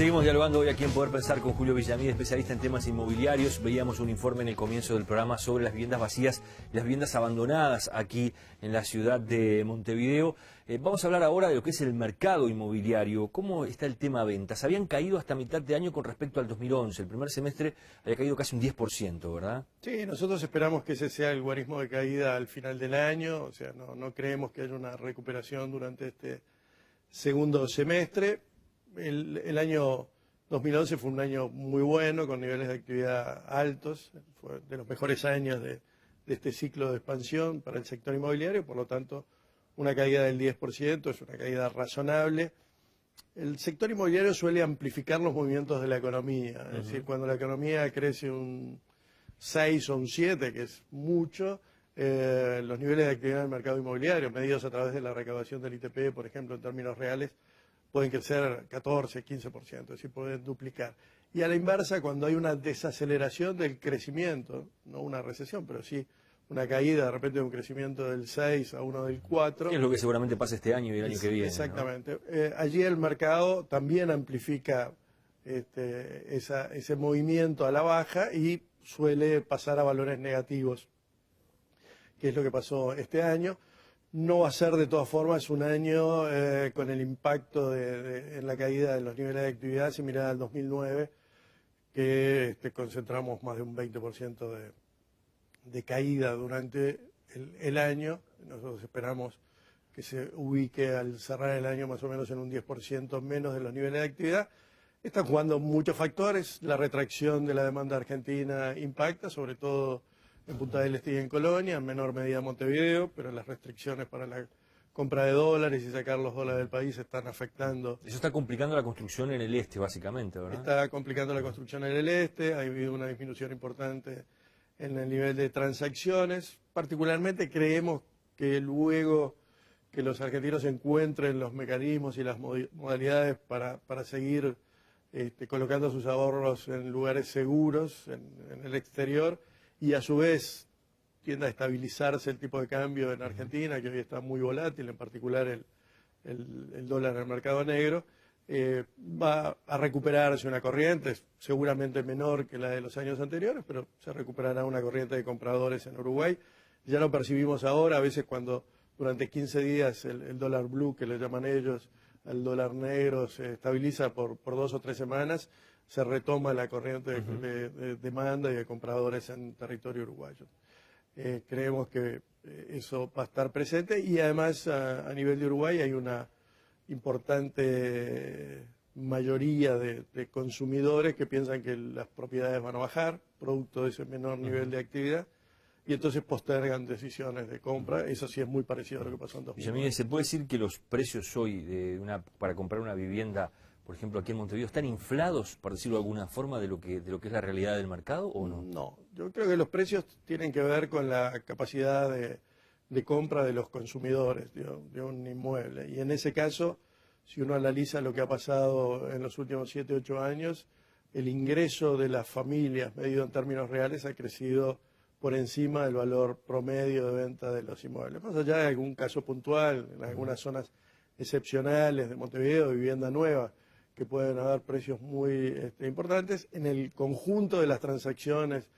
Seguimos dialogando hoy aquí en Poder Pensar con Julio Villamil, especialista en temas inmobiliarios. Veíamos un informe en el comienzo del programa sobre las viviendas vacías y las viviendas abandonadas aquí en la ciudad de Montevideo. Vamos a hablar ahora de lo que es el mercado inmobiliario. ¿Cómo está el tema ventas? Habían caído hasta mitad de año con respecto al 2011. El primer semestre había caído casi un 10%, ¿verdad? Sí, nosotros esperamos que ese sea el guarismo de caída al final del año. O sea, no creemos que haya una recuperación durante este segundo semestre. El año 2011 fue un año muy bueno, con niveles de actividad altos. Fue de los mejores años de este ciclo de expansión para el sector inmobiliario. Por lo tanto, una caída del 10% es una caída razonable. El sector inmobiliario suele amplificar los movimientos de la economía. Es decir, cuando la economía crece un 6 o un 7, que es mucho, los niveles de actividad en el mercado inmobiliario, medidos a través de la recaudación del ITP, por ejemplo, en términos reales, pueden crecer 14, 15%, es decir, pueden duplicar. Y a la inversa, cuando hay una desaceleración del crecimiento, no una recesión, pero sí una caída de repente de un crecimiento del 6 a uno del 4. Es lo que seguramente pasa este año y el año que viene. Exactamente. ¿No? Allí el mercado también amplifica ese movimiento a la baja y suele pasar a valores negativos, que es lo que pasó este año. No va a ser de todas formas un año con el impacto en la caída de los niveles de actividad similar al 2009, que concentramos más de un 20% de caída durante el año. Nosotros esperamos que se ubique al cerrar el año más o menos en un 10% menos de los niveles de actividad. Están jugando muchos factores. La retracción de la demanda argentina impacta, sobre todo en Punta del Este y en Colonia, en menor medida en Montevideo, pero las restricciones para la compra de dólares y sacar los dólares del país están afectando. Eso está complicando la construcción en el este, básicamente, ¿verdad? Está complicando la construcción en el este, ha habido una disminución importante en el nivel de transacciones. Particularmente creemos que luego que los argentinos encuentren los mecanismos y las modalidades para seguir colocando sus ahorros en lugares seguros en el exterior, y a su vez tiende a estabilizarse el tipo de cambio en Argentina, que hoy está muy volátil, en particular el dólar en el mercado negro, va a recuperarse una corriente, seguramente menor que la de los años anteriores, pero se recuperará una corriente de compradores en Uruguay. Ya lo percibimos ahora, a veces cuando durante 15 días el dólar blue, que le llaman ellos, el dólar negro, se estabiliza por 2 o 3 semanas, se retoma la corriente de demanda y de compradores en territorio uruguayo. Creemos que eso va a estar presente, y además a nivel de Uruguay hay una importante mayoría de consumidores que piensan que las propiedades van a bajar producto de ese menor nivel de actividad, y entonces postergan decisiones de compra. Eso sí es muy parecido a lo que pasó en 2009. ¿Se puede decir que los precios hoy para comprar una vivienda, por ejemplo, aquí en Montevideo, están inflados, por decirlo de alguna forma, de lo que es la realidad del mercado, o no? No, yo creo que los precios tienen que ver con la capacidad de compra de los consumidores de un inmueble. Y en ese caso, si uno analiza lo que ha pasado en los últimos 7, 8 años, el ingreso de las familias, medido en términos reales, ha crecido por encima del valor promedio de venta de los inmuebles. Más allá de algún caso puntual, en algunas zonas excepcionales de Montevideo, de vivienda nueva, que pueden haber precios muy importantes, en el conjunto de las transacciones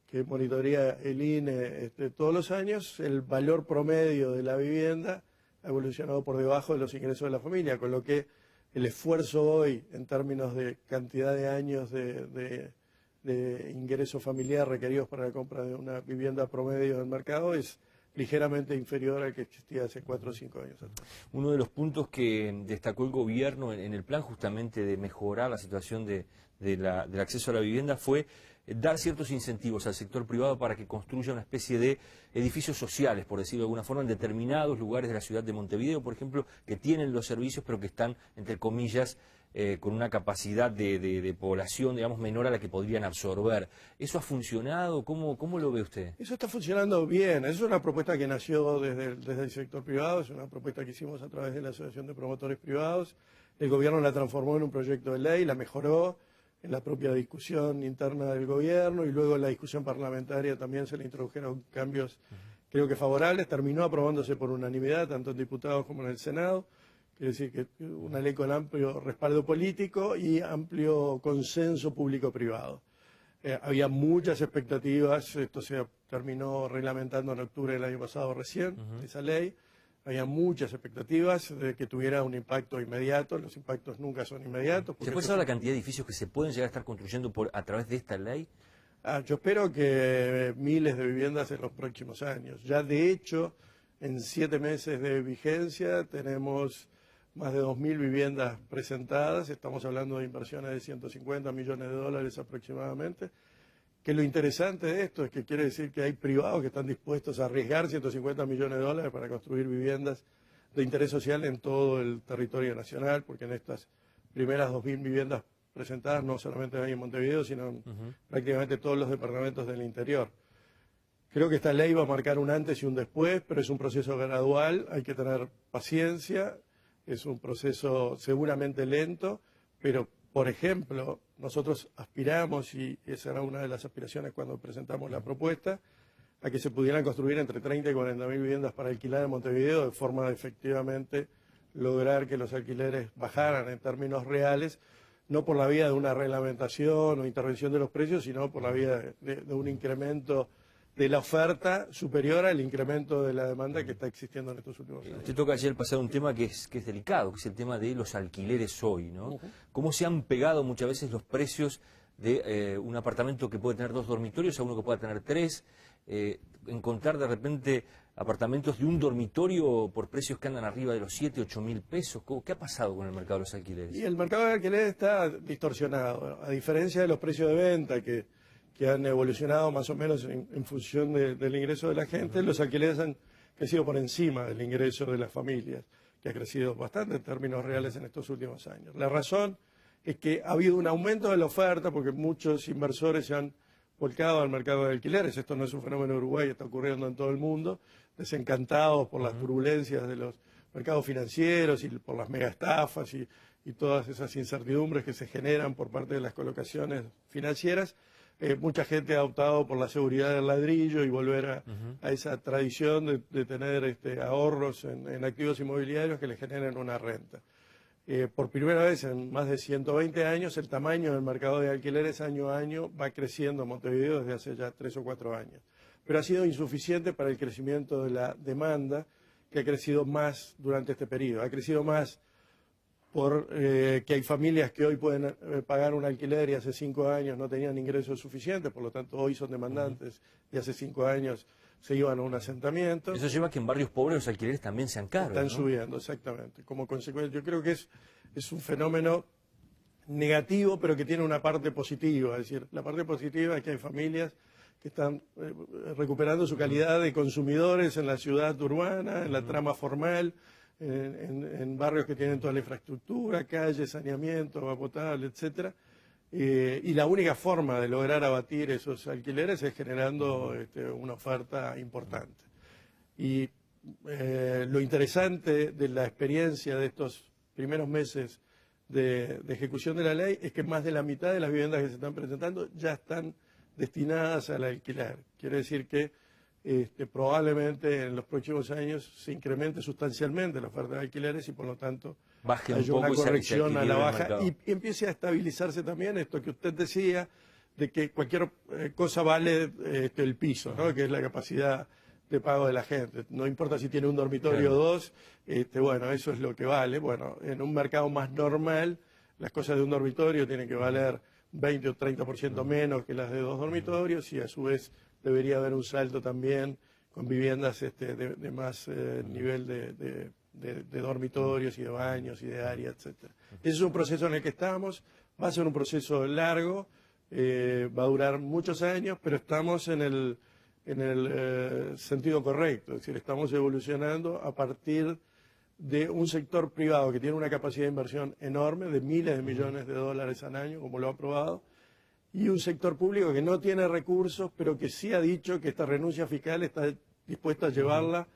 que monitorea el INE todos los años, el valor promedio de la vivienda ha evolucionado por debajo de los ingresos de la familia, con lo que el esfuerzo hoy en términos de cantidad de años de ingreso familiar requeridos para la compra de una vivienda promedio del mercado es ligeramente inferior al que existía hace 4 o 5 años atrás. Uno de los puntos que destacó el gobierno en el plan justamente de mejorar la situación del acceso a la vivienda fue dar ciertos incentivos al sector privado para que construya una especie de edificios sociales, por decirlo de alguna forma, en determinados lugares de la ciudad de Montevideo, por ejemplo, que tienen los servicios pero que están, entre comillas, con una capacidad de población, digamos, menor a la que podrían absorber. ¿Eso ha funcionado? ¿Cómo lo ve usted? Eso está funcionando bien. Es una propuesta que nació desde el sector privado, es una propuesta que hicimos a través de la Asociación de Promotores Privados. El gobierno la transformó en un proyecto de ley, la mejoró en la propia discusión interna del gobierno, y luego en la discusión parlamentaria también se le introdujeron cambios, creo que favorables. Terminó aprobándose por unanimidad, tanto en diputados como en el Senado. Quiere decir que una ley con amplio respaldo político y amplio consenso público-privado. Había muchas expectativas, esto se terminó reglamentando en octubre del año pasado recién, esa ley. Había muchas expectativas de que tuviera un impacto inmediato, los impactos nunca son inmediatos. ¿Se puede saber la cantidad de edificios que se pueden llegar a estar construyendo a través de esta ley? Yo espero que miles de viviendas en los próximos años. Ya de hecho, en 7 meses de vigencia tenemos más de 2.000 viviendas presentadas, estamos hablando de inversiones de 150 millones de dólares aproximadamente, que lo interesante de esto es que quiere decir que hay privados que están dispuestos a arriesgar 150 millones de dólares para construir viviendas de interés social en todo el territorio nacional, porque en estas primeras 2.000 viviendas presentadas no solamente hay en Montevideo, sino en prácticamente todos los departamentos del interior. Creo que esta ley va a marcar un antes y un después, pero es un proceso gradual, hay que tener paciencia. Es un proceso seguramente lento, pero, por ejemplo, nosotros aspiramos, y esa era una de las aspiraciones cuando presentamos la propuesta, a que se pudieran construir entre 30 y 40 mil viviendas para alquilar en Montevideo, de forma de efectivamente lograr que los alquileres bajaran en términos reales, no por la vía de una reglamentación o intervención de los precios, sino por la vía de un incremento de la oferta superior al incremento de la demanda que está existiendo en estos últimos años. Usted toca ayer pasado un tema que es delicado, que es el tema de los alquileres hoy, ¿no? Cómo se han pegado muchas veces los precios de un apartamento que puede tener 2 dormitorios a uno que pueda tener 3, encontrar de repente apartamentos de un dormitorio por precios que andan arriba de los 7, 8 mil pesos. ¿Qué ha pasado con el mercado de los alquileres? Y el mercado de alquileres está distorsionado, a diferencia de los precios de venta que han evolucionado más o menos en función del ingreso de la gente. Los alquileres han crecido por encima del ingreso de las familias, que ha crecido bastante en términos reales en estos últimos años. La razón es que ha habido un aumento de la oferta porque muchos inversores se han volcado al mercado de alquileres. Esto no es un fenómeno de Uruguay, está ocurriendo en todo el mundo, desencantados por las turbulencias de los mercados financieros y por las megaestafas y todas esas incertidumbres que se generan por parte de las colocaciones financieras. Mucha gente ha optado por la seguridad del ladrillo y volver a esa tradición de tener ahorros en activos inmobiliarios que le generen una renta. Por primera vez en más de 120 años, el tamaño del mercado de alquileres año a año va creciendo en Montevideo desde hace ya 3 o 4 años. Pero ha sido insuficiente para el crecimiento de la demanda, que ha crecido más durante este periodo. Ha crecido más porque hay familias que hoy pueden pagar un alquiler y hace 5 años no tenían ingresos suficientes, por lo tanto hoy son demandantes y hace 5 años se iban a un asentamiento. Eso lleva a que en barrios pobres los alquileres también sean caros. Están ¿no? subiendo, exactamente. Como consecuencia, yo creo que es un fenómeno negativo, pero que tiene una parte positiva. Es decir, la parte positiva es que hay familias que están recuperando su calidad de consumidores en la ciudad urbana, en la trama formal, en barrios que tienen toda la infraestructura, calles, saneamiento, agua potable, etcétera. Y la única forma de lograr abatir esos alquileres es generando una oferta importante. Y lo interesante de la experiencia de estos primeros meses de ejecución de la ley es que más de la mitad de las viviendas que se están presentando ya están destinadas al alquiler. Quiere decir que probablemente en los próximos años se incremente sustancialmente la oferta de alquileres y por lo tanto haya una corrección a la baja y empiece a estabilizarse también esto que usted decía de que cualquier cosa vale el piso, ¿no? Que es la capacidad de pago de la gente. No importa si tiene un dormitorio o dos, bueno, eso es lo que vale. Bueno, en un mercado más normal, las cosas de un dormitorio tienen que valer 20 o 30% menos que las de 2 dormitorios y a su vez debería haber un salto también con viviendas de más nivel de dormitorios y de baños y de área, etcétera. Ese es un proceso en el que estamos, va a ser un proceso largo, va a durar muchos años, pero estamos en el sentido correcto, es decir, estamos evolucionando a partir de un sector privado que tiene una capacidad de inversión enorme, de miles de millones de dólares al año, como lo ha aprobado, y un sector público que no tiene recursos, pero que sí ha dicho que esta renuncia fiscal está dispuesta a llevarla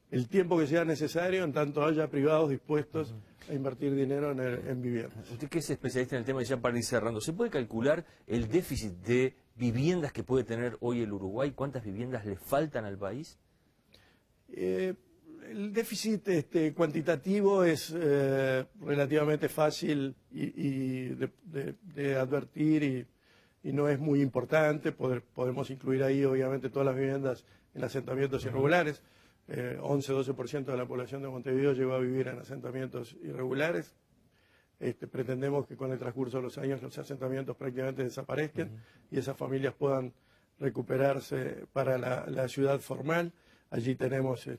el tiempo que sea necesario, en tanto haya privados dispuestos a invertir dinero en viviendas. Usted que es especialista en el tema, y ya para ir cerrando, ¿se puede calcular el déficit de viviendas que puede tener hoy el Uruguay? ¿Cuántas viviendas le faltan al país? el déficit cuantitativo es relativamente fácil de advertir y no es muy importante. Podemos incluir ahí, obviamente, todas las viviendas en asentamientos irregulares. 11-12% de la población de Montevideo llegó a vivir en asentamientos irregulares. Pretendemos que con el transcurso de los años los asentamientos prácticamente desaparezcan y esas familias puedan recuperarse para la ciudad formal. Allí tenemos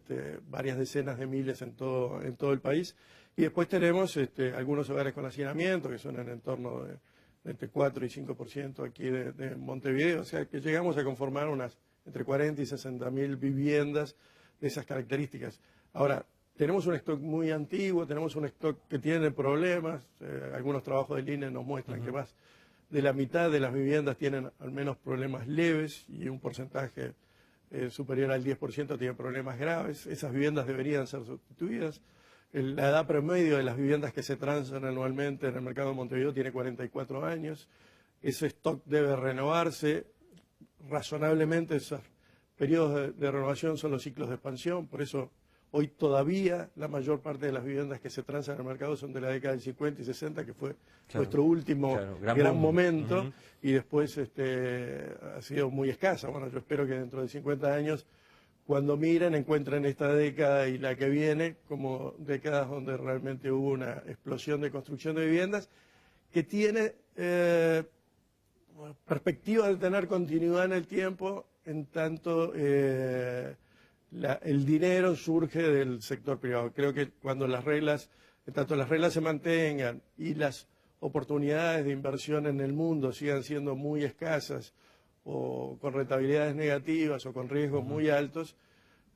varias decenas de miles en todo el país. Y después tenemos algunos hogares con hacinamiento, que son en el entorno de entre 4 y 5% aquí de Montevideo. O sea que llegamos a conformar unas entre 40 y 60 mil viviendas de esas características. Ahora, tenemos un stock muy antiguo, tenemos un stock que tiene problemas. Algunos trabajos del INE nos muestran que más de la mitad de las viviendas tienen al menos problemas leves y un porcentaje superior al 10% tiene problemas graves. Esas viviendas deberían ser sustituidas. La edad promedio de las viviendas que se transan anualmente en el mercado de Montevideo tiene 44 años. Ese stock debe renovarse razonablemente. Esos periodos de renovación son los ciclos de expansión. Por eso hoy todavía la mayor parte de las viviendas que se transan en el mercado son de la década del 50 y 60, que fue nuestro último gran momento, y después ha sido muy escasa. Bueno, yo espero que dentro de 50 años, cuando miren, encuentren esta década y la que viene como décadas donde realmente hubo una explosión de construcción de viviendas que tiene perspectiva de tener continuidad en el tiempo, en tanto el dinero surge del sector privado. Creo que cuando tanto las reglas se mantengan y las oportunidades de inversión en el mundo sigan siendo muy escasas o con rentabilidades negativas o con riesgos muy altos,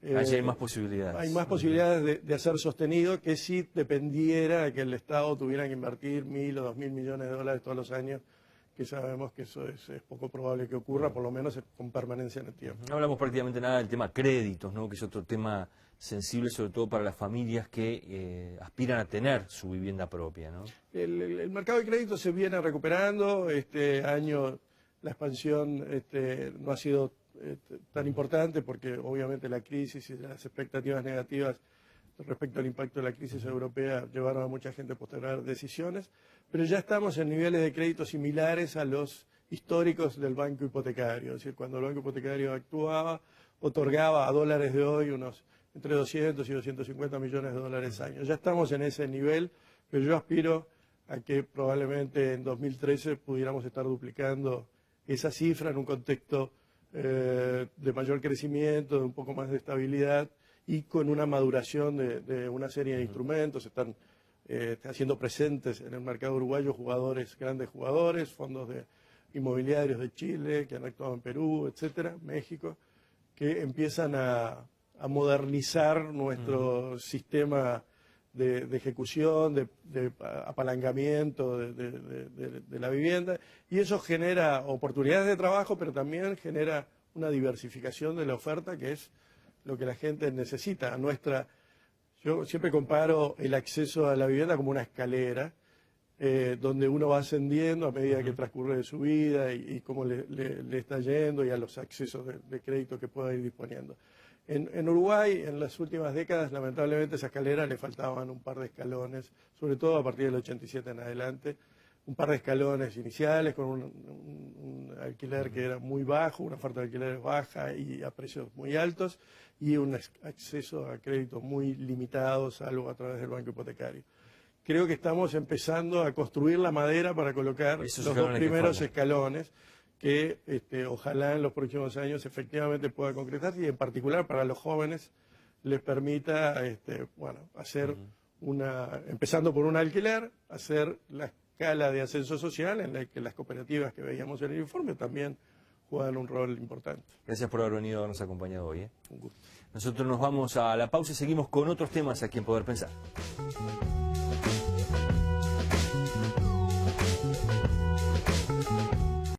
allí hay más posibilidades. Hay más posibilidades de hacer sostenido que si dependiera de que el Estado tuviera que invertir 1.000 o 2.000 millones de dólares todos los años, que sabemos que eso es poco probable que ocurra, por lo menos con permanencia en el tiempo. No hablamos prácticamente nada del tema créditos, ¿no? Que es otro tema sensible, sobre todo para las familias que aspiran a tener su vivienda propia, ¿no? El mercado de crédito se viene recuperando. Este año la expansión no ha sido tan importante porque obviamente la crisis y las expectativas negativas respecto al impacto de la crisis europea llevaron a mucha gente a postergar decisiones, pero ya estamos en niveles de crédito similares a los históricos del banco hipotecario. Es decir, cuando el banco hipotecario actuaba, otorgaba a dólares de hoy unos entre 200 y 250 millones de dólares al año. Ya estamos en ese nivel, pero yo aspiro a que probablemente en 2013 pudiéramos estar duplicando esa cifra en un contexto de mayor crecimiento, de un poco más de estabilidad y con una maduración de una serie de instrumentos. Están haciendo presentes en el mercado uruguayo grandes jugadores, fondos inmobiliarios de Chile, que han actuado en Perú, etcétera, México, que empiezan a modernizar nuestro sistema de ejecución, de apalancamiento de la vivienda, y eso genera oportunidades de trabajo, pero también genera una diversificación de la oferta, que es lo que la gente necesita. Yo siempre comparo el acceso a la vivienda como una escalera, donde uno va ascendiendo a medida que transcurre de su vida y cómo le está yendo, y a los accesos de crédito que pueda ir disponiendo. En Uruguay, en las últimas décadas, lamentablemente, esa escalera le faltaban un par de escalones, sobre todo a partir del 87 en adelante, un par de escalones iniciales con un alquiler que era muy bajo, una oferta de alquileres baja y a precios muy altos, y un acceso a créditos muy limitados, salvo a través del banco hipotecario. Creo que estamos empezando a construir la madera para colocar los dos primeros escalones, que ojalá en los próximos años efectivamente pueda concretarse, y en particular para los jóvenes les permita hacer empezando por un alquiler, hacer la escala de ascenso social en la que las cooperativas que veíamos en el informe también juegan un rol importante. Gracias por haber venido a habernos acompañado hoy. Un gusto. Nosotros nos vamos a la pausa y seguimos con otros temas aquí en Poder Pensar.